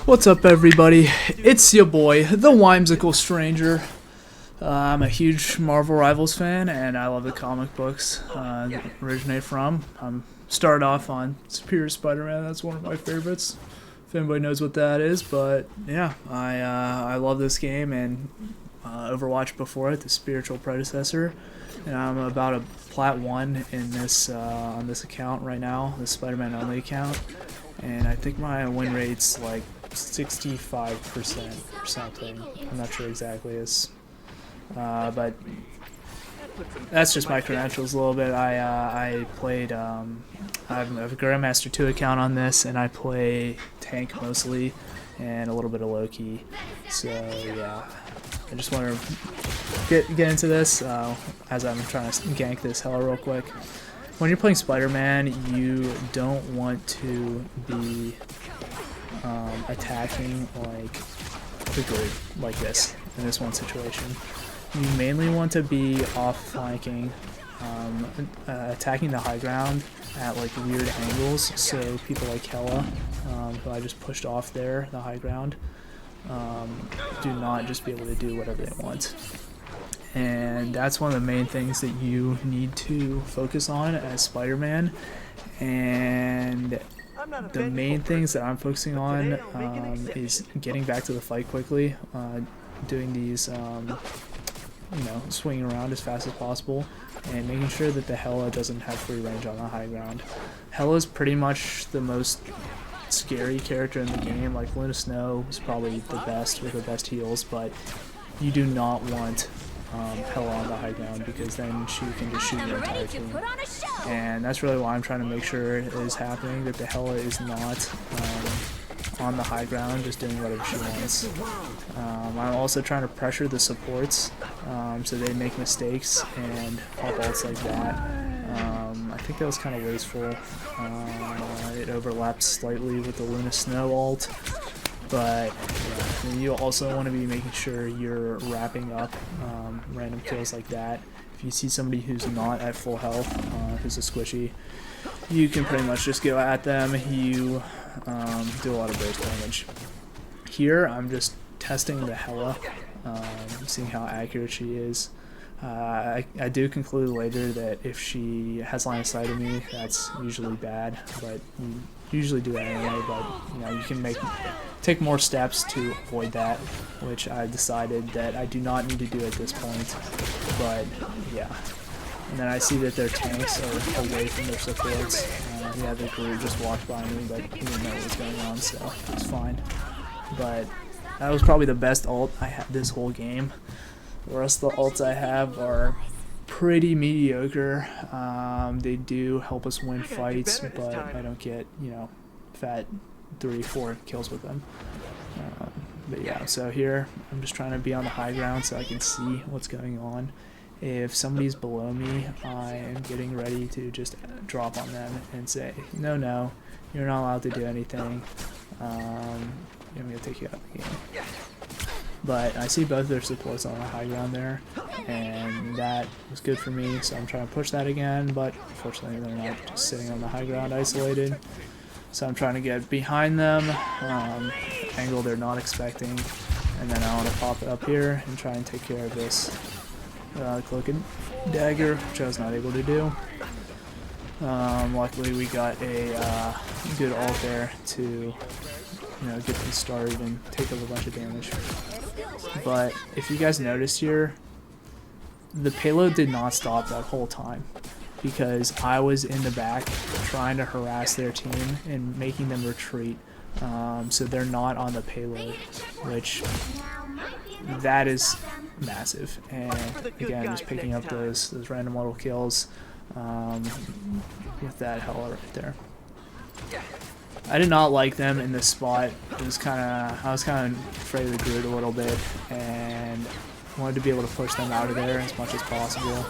What's up, everybody? It's your boy, the Whimsical Stranger. I'm a huge Marvel Rivals fan, and I love the comic books that originate from. I'm started off on Superior Spider-Man. That's one of my favorites, if anybody knows what that is. But yeah, I love this game, and Overwatch before it, the spiritual predecessor. And I'm about a plat 1 in this on this account right now, the Spider-Man only account. And I think my win rate's like 65% or something. I'm not sure exactly. But that's just my credentials a little bit. I played. I have a Grandmaster 2 account on this, and I play tank mostly, and a little bit of Loki. So yeah, I just want to get into this as I'm trying to gank this hell real quick. When you're playing Spider-Man, you don't want to be attacking like the group like this in this one situation. You mainly want to be off flanking, attacking the high ground at like weird angles, so people like Hela, who I just pushed off there, the high ground, do not just be able to do whatever they want. And that's one of the main things that you need to focus on as Spider-Man. And the main things that I'm focusing on is getting back to the fight quickly, doing these, swinging around as fast as possible, and making sure that the Hela doesn't have free range on the high ground. Hela is pretty much the most scary character in the game. Like, Luna Snow is probably the best with the best heals, but you do not want Hela on the high ground, because then she can just shoot your entire team. And that's really why I'm trying to make sure it is happening, that the Hela is not on the high ground just doing whatever she wants. I'm also trying to pressure the supports so they make mistakes and pop ults like that. I think that was kind of wasteful. It overlaps slightly with the Luna Snow ult. But yeah, you also want to be making sure you're wrapping up random kills like that. If you see somebody who's not at full health, who's a squishy, you can pretty much just go at them. You do a lot of burst damage. Here, I'm just testing the Hela, seeing how accurate she is. I do conclude later that if she has line of sight of me, that's usually bad, but you usually do that anyway. But you can take more steps to avoid that, which I've decided that I do not need to do at this point. But yeah, and then I see that their tanks are away from their supports. Yeah, the group just walked by me, but he didn't know what was going on, so it's fine. But that was probably the best ult I had this whole game. The rest of the ults I have are pretty mediocre. They do help us win fights, but I don't get, fat 3-4 kills with them. But yeah, so here I'm just trying to be on the high ground so I can see what's going on. If somebody's below me, I am getting ready to just drop on them and say, no, you're not allowed to do anything. I'm going to take you out of the game. But I see both their supports on the high ground there, and that was good for me, so I'm trying to push that again, but unfortunately they're not just sitting on the high ground isolated. So I'm trying to get behind them, angle they're not expecting, and then I want to pop it up here and try and take care of this cloak and dagger, which I was not able to do. Luckily we got a good ult there to get them started and take up a bunch of damage. But if you guys notice here, the payload did not stop that whole time, because I was in the back trying to harass their team and making them retreat, so they're not on the payload, which that is massive. And again, just picking up those random little kills with that Hela right there. I did not like them in this spot. I was kind of afraid of the Groot a little bit, and wanted to be able to push them out of there as much as possible.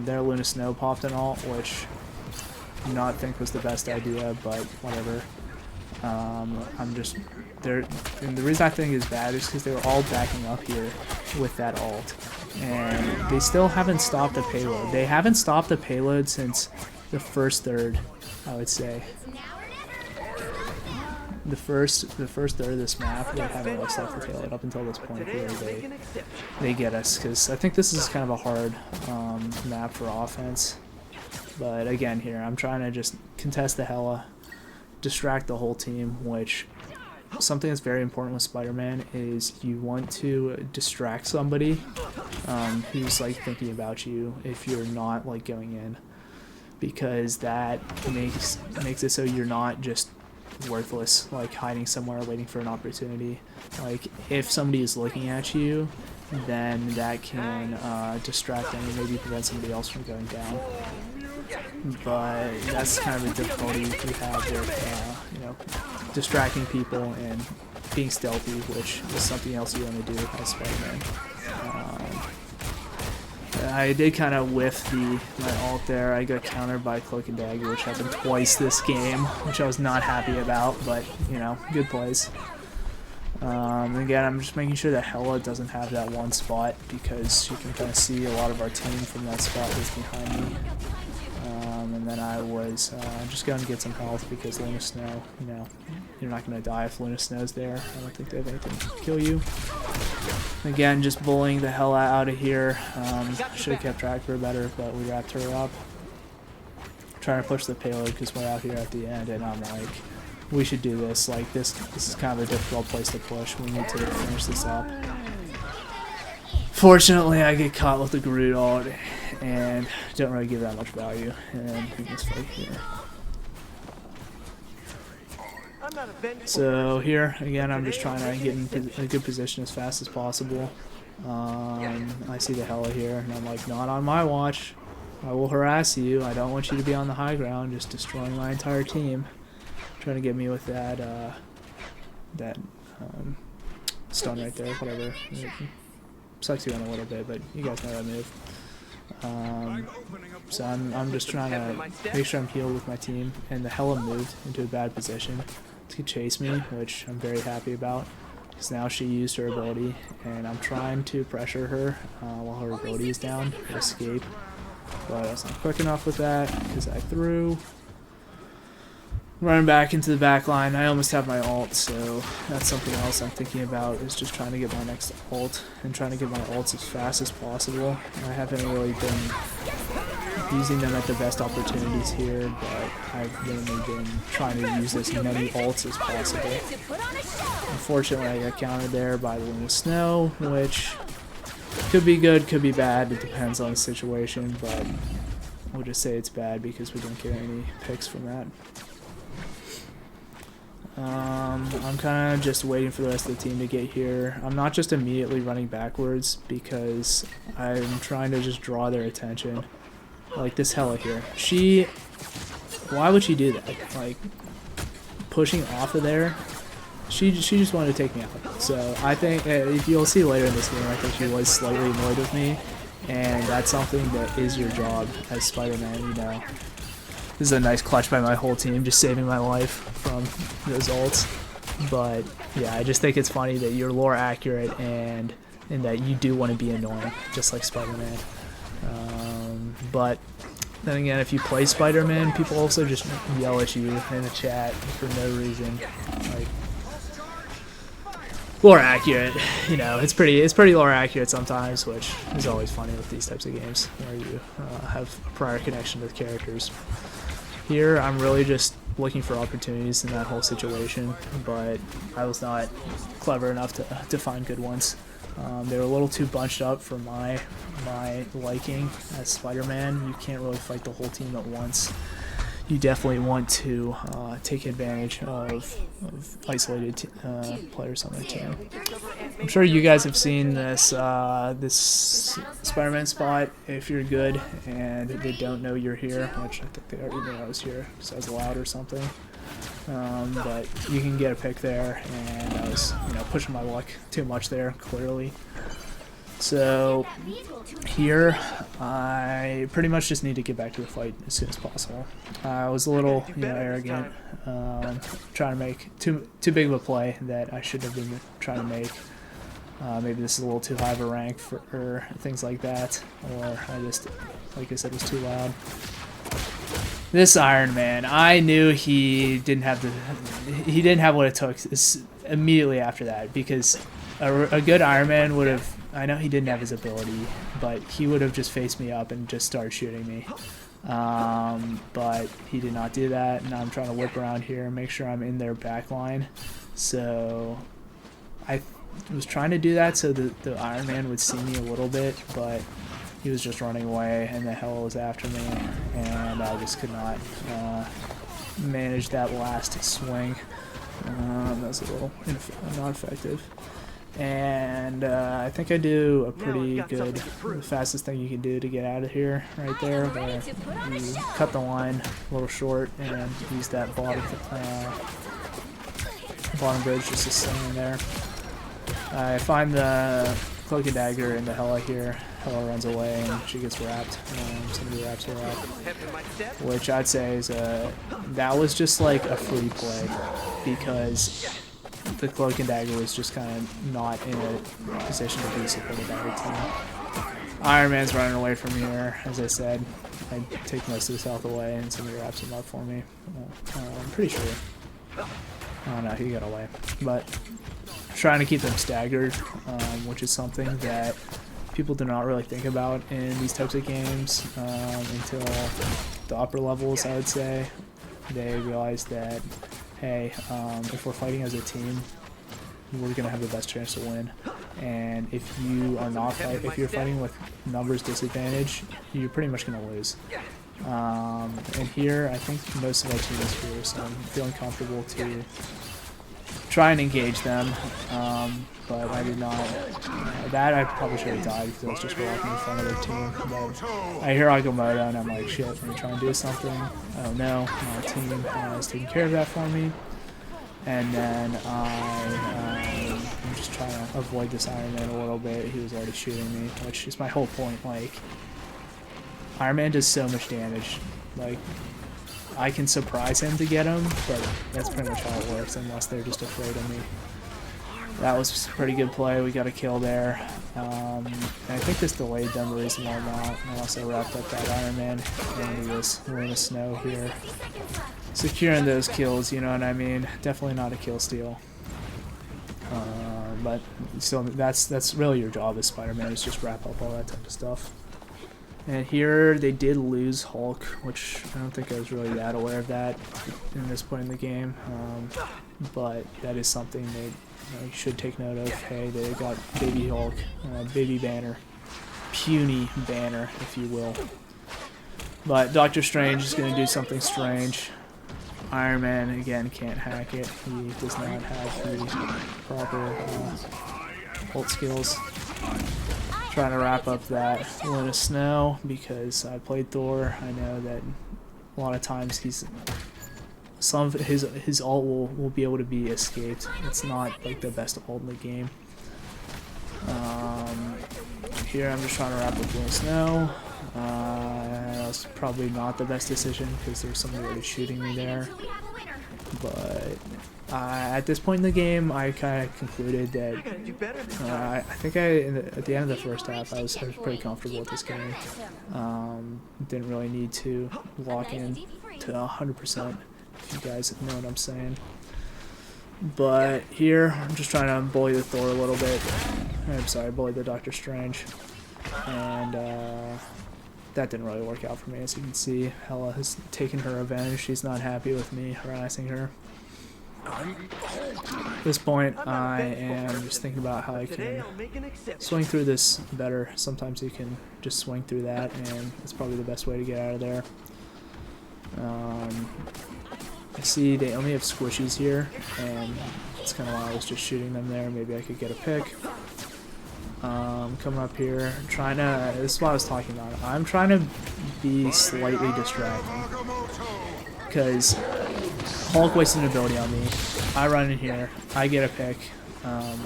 Their Luna Snow popped an ult, which I do not think was the best idea, but whatever. And the reason I think it's bad is because they were all backing up here with that ult, and they still haven't stopped the payload. They haven't stopped the payload since the first third, I would say. the first third of this map, they haven't like stuff to tail it up until this point where they get us, because I think this is kind of a hard map for offense. But again, here I'm trying to just contest the hella, distract the whole team, which something that's very important with Spider-Man is you want to distract somebody who's like thinking about you if you're not like going in, because that makes it so you're not just worthless, like hiding somewhere waiting for an opportunity. Like if somebody is looking at you, then that can distract them and maybe prevent somebody else from going down. But that's kind of the difficulty we have with you know, distracting people and being stealthy, which is something else you want to do as Spider-Man. I did kind of whiff my ult there. I got countered by Cloak and Dagger, which happened twice this game, which I was not happy about, but, you know, good plays. Again, I'm just making sure that Hela doesn't have that one spot, because you can kind of see a lot of our team from that spot that's behind me. And then I was just going to get some health, because Luna Snow, you know, you're not going to die if Luna Snow's there. I don't think they have anything to kill you. Again, just bullying the hell out of here. Should have kept track of her better, but we wrapped her up. Trying to push the payload because we're out here at the end, and I'm like, we should do this. Like this is kind of a difficult place to push. We need to finish this up. Fortunately, I get caught with the Groot ult and don't really give that much value, and we just fight here. So here again, I'm just trying to get in a good position as fast as possible. I see the Hela here, and I'm like, not on my watch. I will harass you. I don't want you to be on the high ground, just destroying my entire team. Trying to get me with that stun right there, whatever. Sucks you in a little bit, but you guys know that move. So I'm just trying to make sure I'm healed with my team, and the Hela moved into a bad position to chase me, which I'm very happy about, because now she used her ability, and I'm trying to pressure her while her ability is down to escape, but I was not quick enough with that because I threw. Running back into the back line, I almost have my ult, so that's something else I'm thinking about, is just trying to get my next ult, and trying to get my ults as fast as possible. I haven't really been using them at the best opportunities here, but I've mainly been trying to use as many ults as possible. Unfortunately, I got countered there by the Luna Snow, which could be good, could be bad, it depends on the situation, but we'll just say it's bad because we didn't get any picks from that. I'm kind of just waiting for the rest of the team to get here. I'm not just immediately running backwards because I'm trying to just draw their attention. Like this Hela here. Why would she do that? Like, pushing off of there, she just wanted to take me out. So I think, if you'll see later in this game, I think she was slightly annoyed with me. And that's something that is your job as Spider-Man, you know. This is a nice clutch by my whole team, just saving my life from those ults. But yeah, I just think it's funny that you're lore accurate and that you do want to be annoying, just like Spider-Man. But then again, if you play Spider-Man, people also just yell at you in the chat for no reason. Like, lore accurate, you know, it's pretty lore accurate sometimes, which is always funny with these types of games where you have prior connection with characters. Here, I'm really just looking for opportunities in that whole situation, but I was not clever enough to find good ones. They were a little too bunched up for my liking as Spider-Man. You can't really fight the whole team at once. You definitely want to take advantage of isolated players on their team. I'm sure you guys have seen this this Spider-Man spot if you're good and they don't know you're here, which I think they already knew I was here because I was loud or something. But you can get a pick there, and I was, you know, pushing my luck too much there, clearly. So here, I pretty much just need to get back to the fight as soon as possible. I was a little, you know, arrogant, trying to make too big of a play that I should have been trying to make. Maybe this is a little too high of a rank for things like that, or I just, like I said, was too loud. This Iron Man, I knew he didn't have what it took immediately after that, because a good Iron Man would have, I know he didn't have his ability, but he would have just faced me up and just started shooting me. But he did not do that, and I'm trying to whip around here and make sure I'm in their back line. So I was trying to do that so that the Iron Man would see me a little bit, but he was just running away, and the hell was after me, and I just could not manage that last swing. That was a little not effective. And I think I do a pretty good, the fastest thing you can do to get out of here, right there, where you cut the line a little short and use that bottom bridge just to stay in there. I find the Cloak and Dagger in the Hela here. Hela runs away and she gets wrapped. Somebody wraps her up, which I'd say is that was just like a free play, because the Cloak and Dagger was just kind of not in a position to be supported by her team. Iron Man's running away from here, as I said. I take most of his health away and somebody wraps him up for me. I'm pretty sure. Oh no, he got away. But trying to keep them staggered, which is something that people do not really think about in these types of games until the upper levels, I would say. They realize that, hey, if we're fighting as a team, we're gonna have the best chance to win. And if you are not if you're fighting with numbers disadvantage, you're pretty much gonna lose. And here, I think most of our team is here, so I'm feeling comfortable to try and engage them. But I did not. That I probably should have died because I was just walking in front of their team. But I hear Agamotto and I'm like, shit, let me try and do something. Oh no, my team is taking care of that for me. And then I'm just trying to avoid this Iron Man a little bit. He was already shooting me, which is my whole point. Like, Iron Man does so much damage. Like, I can surprise him to get him, but that's pretty much how it works unless they're just afraid of me. That was a pretty good play. We got a kill there. And I think this delayed them a reasonable amount. I also wrapped up that Iron Man into this Luna Snow here. Securing those kills, you know what I mean? Definitely not a kill steal. But still, that's really your job as Spider-Man, is just wrap up all that type of stuff. And here they did lose Hulk, which I don't think I was really that aware of that in this point in the game. But that is something they should take note of. Hey, they got Baby Hulk, Baby Banner, puny Banner, if you will. But Doctor Strange is going to do something strange. Iron Man, again, can't hack it. He does not have the proper ult skills. Trying to wrap up that Luna Snow because I played Thor. I know that a lot of times some of his ult will be able to be escaped. It's not like the best ult in the game. Here I'm just trying to wrap up Luna Snow. That was probably not the best decision because there's somebody already shooting me there. But at this point in the game, I kind of concluded that I think at the end of the first half, I was pretty comfortable with this game. Didn't really need to lock in to 100%, if you guys know what I'm saying. But here, I'm just trying to bully the Thor a little bit. I'm sorry, bully the Doctor Strange. And that didn't really work out for me. As you can see, Hela has taken her revenge. She's not happy with me harassing her. At this point, I am just thinking about how I can swing through this better. Sometimes you can just swing through that, and it's probably the best way to get out of there. I see they only have squishies here, and that's kind of why I was just shooting them there. Maybe I could get a pick. Coming up here, trying to, this is what I was talking about. I'm trying to be slightly distracting because Hulk wasted an ability on me. I run in here, I get a pick,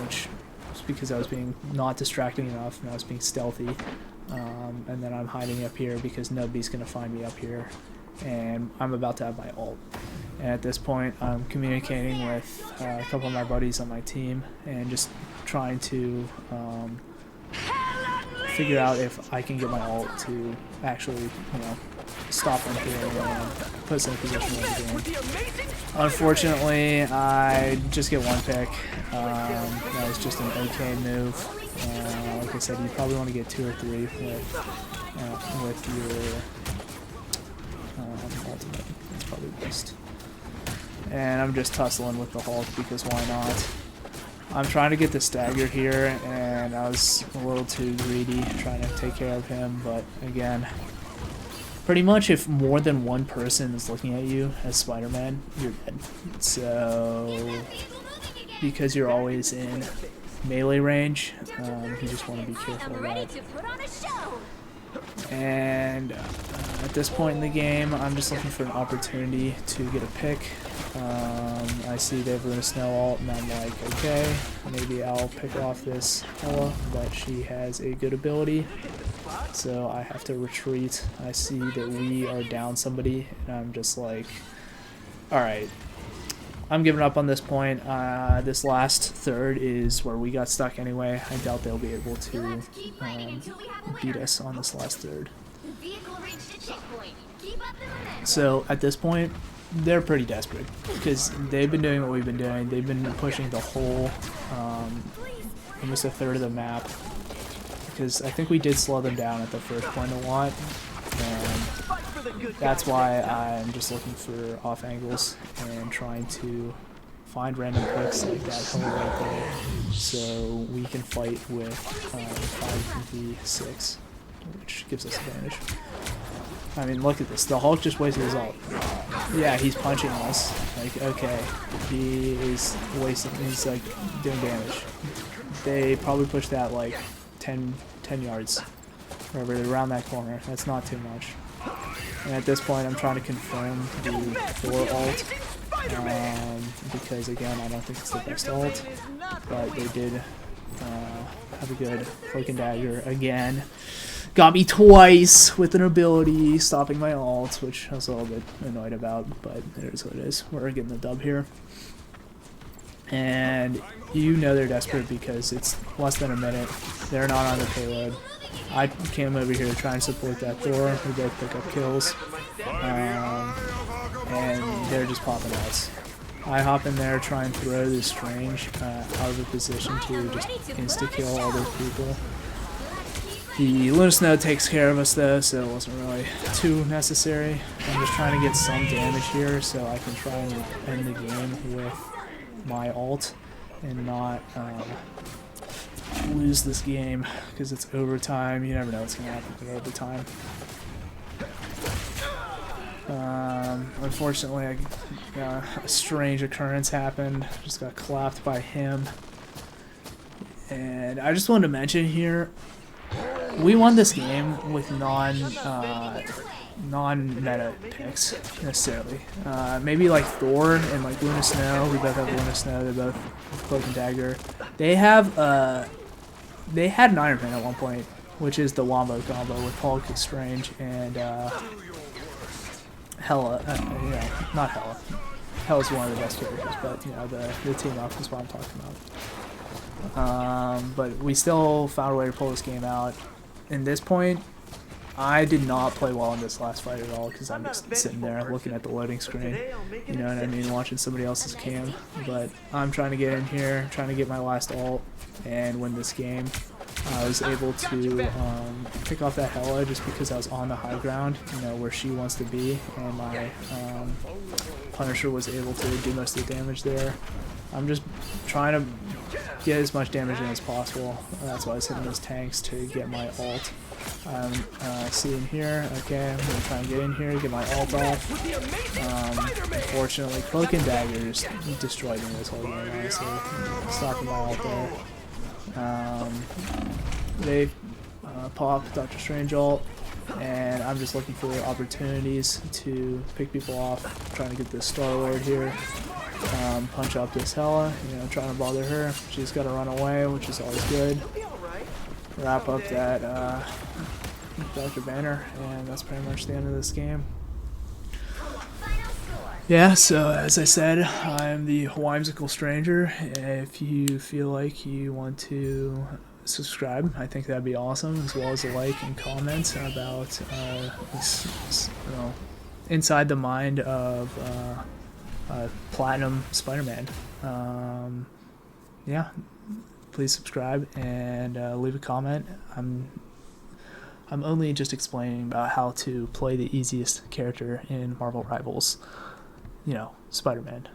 which was because I was being not distracting enough and I was being stealthy. And then I'm hiding up here because nobody's going to find me up here. And I'm about to have my ult. And at this point, I'm communicating with a couple of my buddies on my team and just trying to figure out if I can get my ult to actually, stop him here and put us in a position to win the game. Unfortunately, I just get one pick. That was just an okay move. Like I said, you probably want to get 2 or 3 with your ultimate. That's probably best. And I'm just tussling with the Hulk because why not? I'm trying to get the stagger here, and I was a little too greedy trying to take care of him, but again, pretty much if more than one person is looking at you as Spider-Man, you're dead. So, because you're always in melee range, you just want to be careful of that. And at this point in the game, I'm just looking for an opportunity to get a pick. I see they have Luna Snow ult, and I'm like, okay, maybe I'll pick off this Ella, but she has a good ability, so I have to retreat. I see that we are down somebody, and I'm just like, alright, I'm giving up on this point. This last third is where we got stuck anyway. I doubt they'll be able to beat us on this last third. So at this point, they're pretty desperate because they've been doing what we've been doing. They've been pushing the whole, almost a third of the map, because I think we did slow them down at the first point a lot, and that's why I'm just looking for off angles and trying to find random picks like that hill right there, so we can fight with 5v6, which gives us advantage. I mean, look at this. The Hulk just wasted his ult. Yeah, he's punching us. Like, okay, he is wasting. He's like doing damage. They probably pushed that like 10 yards, wherever they're around that corner. That's not too much. And at this point, I'm trying to confirm the Thor ult, because again, I don't think it's the best ult, but they did have a good cloak and dagger again. Got me twice with an ability, stopping my ult, which I was a little bit annoyed about, but it is what it is. We're getting the dub here. And you know they're desperate because it's less than a minute. They're not on the payload. I came over here to try and support that Thor. We both pick up kills. And they're just popping outs. I hop in there, try and throw this Strange out of a position to just insta-kill all those people. The Luna Snow takes care of us though, so it wasn't really too necessary. I'm just trying to get some damage here so I can try and end the game with my ult and not lose this game because it's overtime. You never know what's going to happen in overtime. Unfortunately, a strange occurrence happened. Just got clapped by him. And I just wanted to mention here, we won this game with non-meta picks necessarily. Maybe like Thor and like Luna Snow. We both have Luna Snow. They're both Cloak and Dagger. They had an Iron Man at one point, which is the Wombo combo with Hulk, Strange, and Hela. Not Hela. Hela's one of the best characters, but you know the team up is what I'm talking about. But we still found a way to pull this game out. In this point, I did not play well in this last fight at all because I'm just sitting there looking at the loading screen, you know what I mean, watching somebody else's cam. But I'm trying to get in here, trying to get my last ult and win this game. I was able to pick off that Hela just because I was on the high ground, you know, where she wants to be, and my Punisher was able to do most of the damage there. I'm just trying to get as much damage in as possible. That's why I was hitting those tanks to get my ult. Seeing here, okay, I'm gonna try and get in here, get my ult off. Unfortunately, Cloak and Dagger just destroyed me this whole game, honestly. Stopping my ult there. They popped Dr. Strange ult, and I'm just looking for opportunities to pick people off, trying to get this Star-Lord here. Punch up this Hela, you know, trying to bother her. She's got to run away, which is always good. Wrap up that Dr. Banner, and that's pretty much the end of this game. Yeah, so as I said, I'm the Whimsical Stranger. If you feel like you want to subscribe. I think that'd be awesome, as well as a like and comment about inside the mind of Platinum Spider-Man. Yeah, please subscribe and leave a comment. I'm only just explaining about how to play the easiest character in Marvel Rivals, Spider-Man.